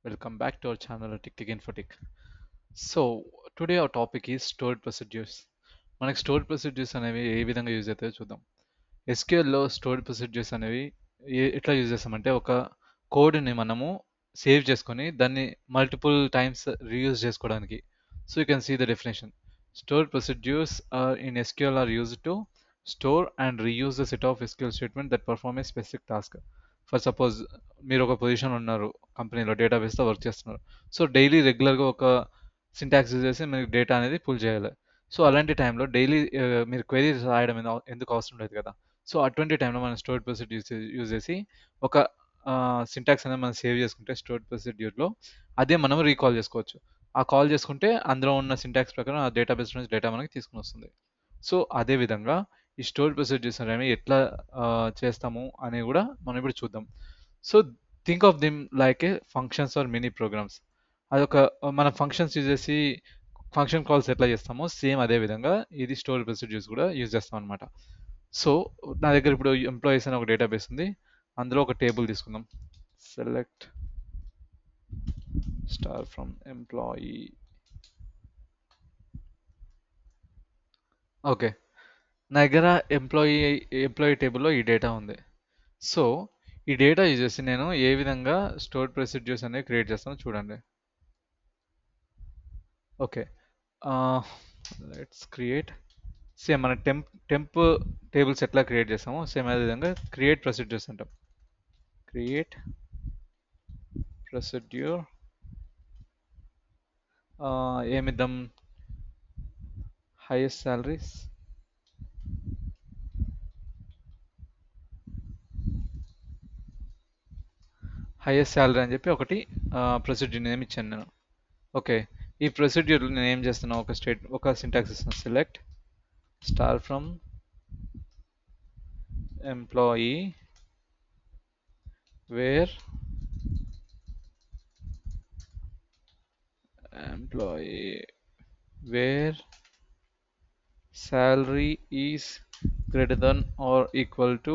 Welcome back to our channel Tick Infotic. So today our topic is stored procedures. మనకి stored ప్రొసీడ్యూర్స్ అనేవి ఏ విధంగా use అవుతాయో చూద్దాం. SQLలో stored ప్రొసీడ్యూర్స్ అనేవి ఎట్లా యూజ్ చేస్తామంటే ఒక కోడ్ని మనము సేవ్ చేసుకొని దాన్ని మల్టిపుల్ టైమ్స్ రీయూజ్ చేసుకోవడానికి. So you can see the definition. Stored procedures in SQL are used to store and reuse a set of SQL statements that perform a specific task. For suppose మీరు ఒక position ఉన్నారు కంపెనీలో డేటాబేస్తో work చేస్తున్నారు. So daily రెగ్యులర్గా ఒక syntax use చేసి మీరు data అనేది పుల్ చేయాలి. సో అలాంటి టైంలో డైలీ మీరు క్వెరీస్ రాయడం ఎందుకు అవసరం లేదు కదా. సో అటువంటి టైంలో మనం స్టోర్డ్ ప్రొసీడ్యూర్ యూజ్ చేసి ఒక సింటాక్స్ అనేది మనం సేవ్ చేసుకుంటే స్టోర్డ్ ప్రొసీడ్యూర్లో అదే మనం రీకాల్ చేసుకోవచ్చు. ఆ కాల్ చేసుకుంటే అందులో ఉన్న సింటాక్స్ ప్రకారం ఆ డేటాబేస్ నుంచి డేటా మనకి తీసుకుని వస్తుంది. సో అదే విధంగా ఈ స్టోర్డ్ ప్రొసీడ్యూర్స్ అనేవి ఎట్లా చేస్తాము అని కూడా మనం ఇప్పుడు చూద్దాం. So think of them like a functions are mini programs. అదొక మన ఫంక్షన్స్ యూజ్ చేసి ఫంక్షన్ కాల్స్ ఎట్లా చేస్తామో సేమ్ అదే విధంగా ఇది స్టోర్ ప్రొసీడ్యూర్స్ కూడా యూజ్ చేస్తాం అనమాట. సో నా దగ్గర ఇప్పుడు ఎంప్లాయీస్ అని ఒక డేటాబేస్ ఉంది. అందులో ఒక టేబుల్ తీసుకుందాం. Select star from employee. Okay, నా దగ్గర ఎంప్లాయీ టేబుల్లో ఈ డేటా ఉంది. సో ఈ డేటా యూజ్ చేసి నేను ఏ విధంగా స్టోర్ ప్రొసీడ్యూర్స్ అనేవి క్రియేట్ చేస్తానో చూడండి. Okay, let's create. సేమ్ మన టెంప్ టేబుల్స్ ఎట్లా క్రియేట్ చేస్తామో సేమ్ అదే విధంగా క్రియేట్ ప్రొసీడ్యూర్స్ అంటాం. క్రియేట్ ప్రొసీడ్యూర్ ఏమిద్దాం, హైయెస్ట్ సాలరీస్. హైయెస్ట్ సాలరీ అని చెప్పి ఒకటి ప్రొసీడ్యూర్ నేమ్ ఇచ్చాను నేను. ఓకే, ఈ ప్రొసీడ్యూర్ నేను ఏం చేస్తున్నా, ఒక సింటాక్స్ ఇస్తున్నా. Select star from employee wear employee wear salary is greater than or equal to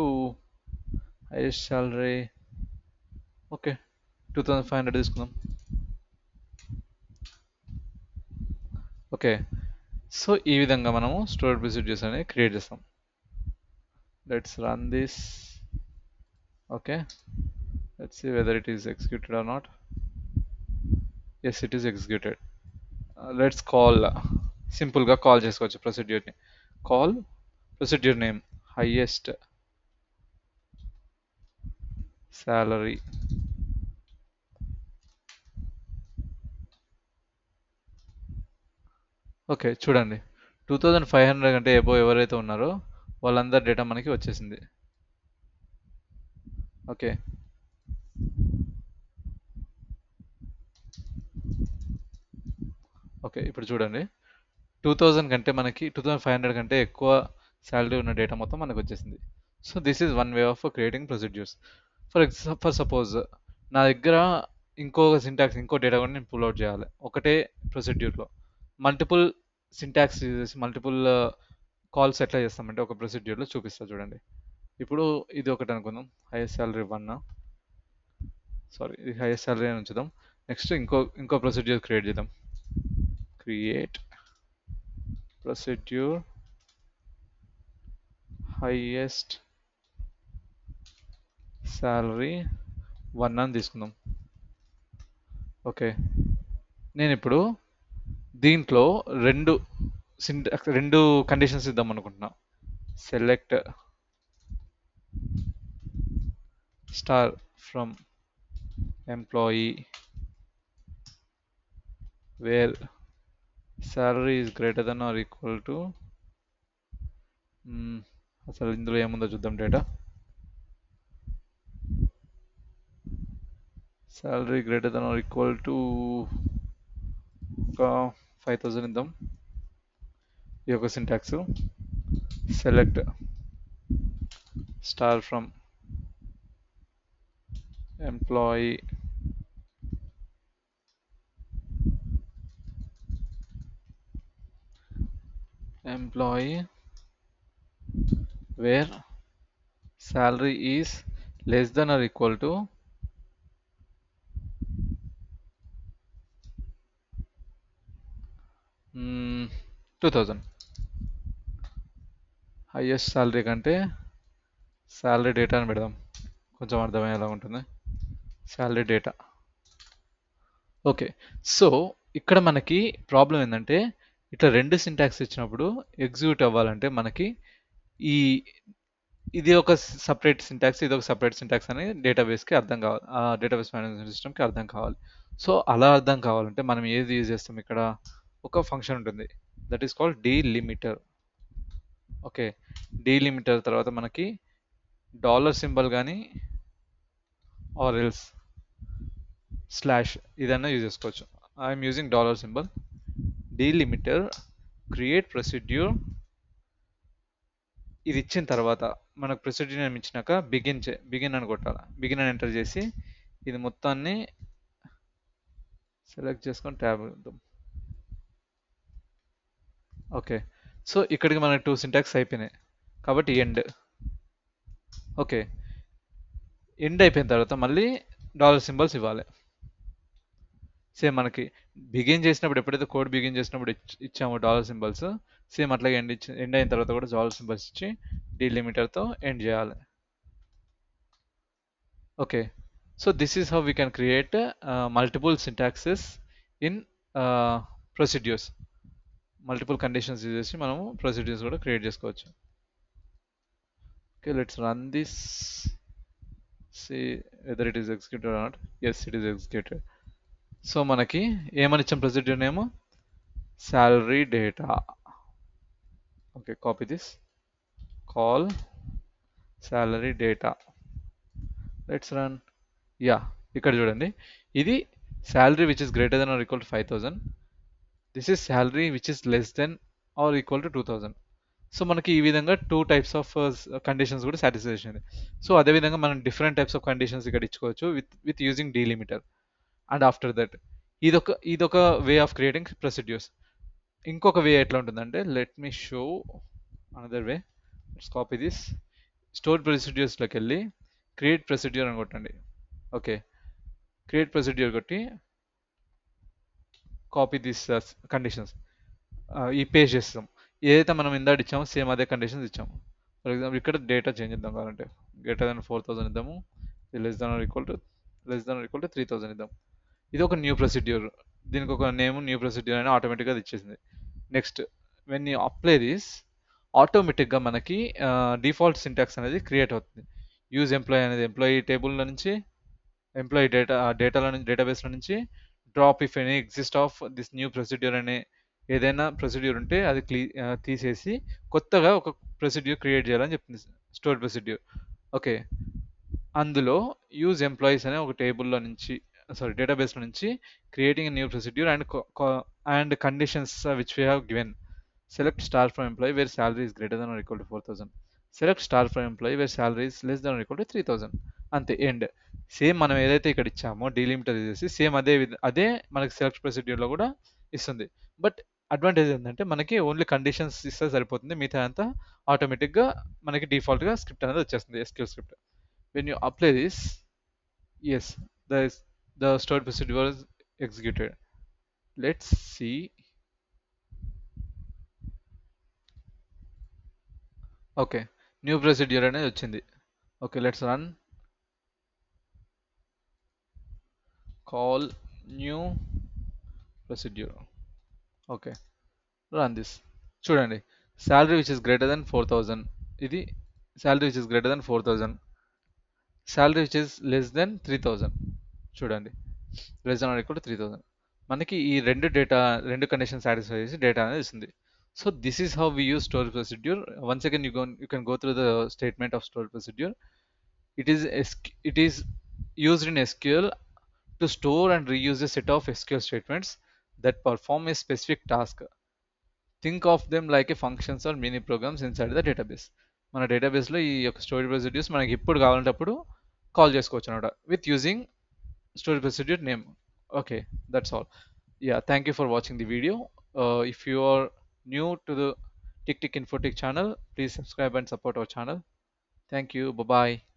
highest salary. Okay, 2500 తీసుకుందాం. ఓకే, సో ఈ విధంగా మనము స్టోర్డ్ ప్రొసీడ్యూర్స్ అనేవి క్రియేట్ చేస్తాం. Let's run this. Okay, let's see whether it is executed or not. Yes, it is executed. Let's call. సింపుల్గా call చేసుకోవచ్చు ప్రొసీడ్యూర్ని. Call procedure name highest salary. Okay, చూడండి 2500 కంటే ఎబో ఎవరైతే ఉన్నారో వాళ్ళందరి డేటా మనకి వచ్చేసింది. ఓకే, ఓకే, ఇప్పుడు చూడండి 2000 కంటే మనకి 2500 కంటే ఎక్కువ శాలరీ ఉన్న డేటా మొత్తం మనకు వచ్చేసింది. So this is one way of creating procedures. For suppose నా దగ్గర ఇంకో డేటా కూడా నేను పుల్ అవుట్ చేయాలి ఒకటే ప్రొసీడ్యూర్లో. మల్టిపుల్ సింటాక్స్ యూజ్ చేసి మల్టిపుల్ కాల్స్ ఎట్లా చేస్తామంటే ఒక ప్రొసీడ్యూర్లో చూపిస్తా చూడండి. ఇప్పుడు ఇది ఒకటి అనుకుందాం, హైయెస్ట్ సాలరీ 1. సారీ, ఇది హైయెస్ట్ సాలరీ అని ఉంచుదాం. నెక్స్ట్ ఇంకో ప్రొసీడ్యూర్ క్రియేట్ చేద్దాం. క్రియేట్ ప్రొసీడ్యూర్ హైయెస్ట్ సాలరీ 1 అని తీసుకుందాం. ఓకే, నేను ఇప్పుడు దీంట్లో రెండు కండిషన్స్ ఇద్దాం అనుకుంటున్నా. Select star from employee wear salary is greater than or equal to, అసలు ఇందులో ఏముందో చూద్దాం. Data salary greater than or equal to ఒక 5000 ఇద్దాం. ఈ యొక్క syntax select star from employee wear salary is less than or equal to 2000. Highest salary కంటే salary data అని పెడదాం, కొంచెం అర్థమయ్యేలా ఉంటుంది. Salary data. ఓకే. సో ఇక్కడ మనకి ప్రాబ్లం ఏంటంటే ఇట్లా రెండు సింటాక్స్ ఇచ్చినప్పుడు ఎగ్జిక్యూట్ అవ్వాలంటే మనకి ఈ ఇది ఒక సపరేట్ సింటాక్స్, ఇది ఒక సపరేట్ సింటాక్స్ అని డేటాబేస్కి అర్థం కావాలి, ఆ డేటాబేస్ మేనేజ్మెంట్ సిస్టమ్కి అర్థం కావాలి. సో అలా అర్థం కావాలంటే మనం ఏది యూజ్ చేస్తాం, ఇక్కడ ఒక ఫంక్షన్ ఉంటుంది, that is called delimiter. Okay, delimiter తర్వాత మనకి డాలర్ సింబల్ కానీ ఆర్ ఎల్స్ స్లాష్ ఇదన్నా యూజ్ చేసుకోవచ్చు. I'm using dollar symbol. Delimiter create procedure, ఇది ఇచ్చిన తర్వాత మనకు ప్రొసీడ్యూర్ నేమ్ ఇచ్చినాక బిగిన్ అని కొట్టాలి. బిగిన్ అని ఎంటర్ చేసి ఇది మొత్తాన్ని సెలెక్ట్ చేసుకొని ట్యాబ్ ఇద్దాం. ఓకే, సో ఇక్కడికి మనకి 2 సింటాక్స్ అయిపోయినాయి కాబట్టి ఎండ్. ఓకే, ఎండ్ అయిపోయిన తర్వాత మళ్ళీ డాలర్ సింబల్స్ ఇవ్వాలి. సేమ్ మనకి బిగిన్ చేసినప్పుడు ఎప్పుడైతే కోడ్ బిగిన్ చేసినప్పుడు ఇచ్చామో డాలర్ సింబల్స్, సేమ్ అట్లాగే ఎండ్ అయిన తర్వాత కూడా డాలర్ సింబల్స్ ఇచ్చి డీలిమిటర్తో ఎండ్ చేయాలి. Okay, so this is how we can create multiple syntaxes in procedures. Multiple conditions use చేసి మనము ప్రొసీడ్యూర్స్ కూడా క్రియేట్ చేసుకోవచ్చు. Okay, let's run this, see whether it is executed or not. Yes, it is executed. So మనకి ఏమని ఇచ్చాం procedure name, salary data. Okay, copy this, call salary data. Let's run. Yeah, ఇక్కడ చూడండి, ఇది salary which is greater than or equal to 5000. This is salary which is less than or equal to 2000. So మనకి ఈ విధంగా 2 types of conditions కూడా satisfy చేసింది. So అదేవిధంగా మనం డిఫరెంట్ టైప్స్ ఆఫ్ కండిషన్స్ ఇక్కడ ఇచ్చుకోవచ్చు with using delimiter. And after that ఇదొక వే ఆఫ్ క్రియేటింగ్ ప్రొసీడ్యూర్స్. ఇంకొక వే ఎట్లా ఉంటుందంటే, let me show another way. Let's copy this, store ప్రొసీడ్యూర్స్లోకి వెళ్ళి క్రియేట్ ప్రొసీడ్యూర్ అని కొట్టండి. ఓకే, క్రియేట్ ప్రొసీడ్యూర్ కొట్టి కాపీ దిస్ కండిషన్స్ ఈ పేజ్ చేస్తాం. ఏదైతే మనం ఇందాక ఇచ్చామో సేమ్ అదే కండిషన్స్ ఇచ్చాము. ఫర్ ఎగ్జాంపుల్ ఇక్కడ డేటా చేంజ్ ఇద్దాం, కావాలంటే గ్రేటర్ దాన్ 4000 ఇద్దాము, లెస్ దాన్ ఈక్వల్ టు 3000 ఇద్దాం. ఇది ఒక న్యూ ప్రొసీడ్యూర్, దీనికి ఒక నేమ్ న్యూ ప్రొసీడ్యూర్ అని ఆటోమేటిక్గా ఇచ్చేసింది. Next when you apply this, ఆటోమేటిక్గా మనకి డిఫాల్ట్ సింటాక్స్ అనేది క్రియేట్ అవుతుంది. యూజ్ ఎంప్లాయీ అనేది ఎంప్లాయీ టేబుల్లో నుంచి, ఎంప్లాయీ డేటాలో నుంచి, డేటాబేస్లో నుంచి drop if any exist of this new procedure అనే ఏదైనా ప్రొసీడ్యూర్ ఉంటే అది తీసేసి కొత్తగా ఒక ప్రొసీడ్యూర్ క్రియేట్ చేయాలని చెప్తుంది స్టోర్ ప్రొసీడ్యూర్. ఓకే, అందులో యూజ్ ఎంప్లాయీస్ అనే ఒక టేబుల్లో నుంచి, డేటాబేస్లో నుంచి creating new procedure and conditions which we have given. Select star from employee where salary is greater than or equal to 4000. Select star from employee where salary is less than or equal to 3000. అంతే, end. Same మనం ఏదైతే ఇక్కడ ఇచ్చామో delimiter చేసి same అదే మనకి select ప్రొసీడ్యూర్లో కూడా ఇస్తుంది. బట్ అడ్వాంటేజ్ ఏంటంటే మనకి ఓన్లీ కండిషన్స్ ఇస్తే సరిపోతుంది, మిగతా అంతా ఆటోమేటిక్గా మనకి డిఫాల్ట్గా స్క్రిప్ట్ అనేది వచ్చేస్తుంది, SQL script. When you apply this, yes, the stored procedure was executed. Let's see. Okay, new procedure అనేది వచ్చింది. Okay, let's run, call new procedure. Okay, run this. చూడండి, salary which is greater than 4000, ఇది salary which is greater than 4000, salary which is less than 3000. చూడండి, less than or equal to 3000. మనకి ఈ రెండు condition satisfy చేసి data అనేది ఇస్తుంది. So this is how we use store procedure. Once again you can go through the statement of store procedure. It is used in SQL to store and reuse a set of SQL statements that perform a specific task. Think of them like a functions or mini programs inside the database. మన డేటాబేస్లో ఈ యొక్క story ప్రొసీడ్యూర్స్ మనకి ఇప్పుడు కావాలంటప్పుడు call చేసుకోవచ్చు అనమాట with using story procedure name. Okay, that's all. Yeah, thank you for watching the video. If you are new to the Tick Tick Infotech channel, please subscribe and support our channel. Thank you. Bye bye.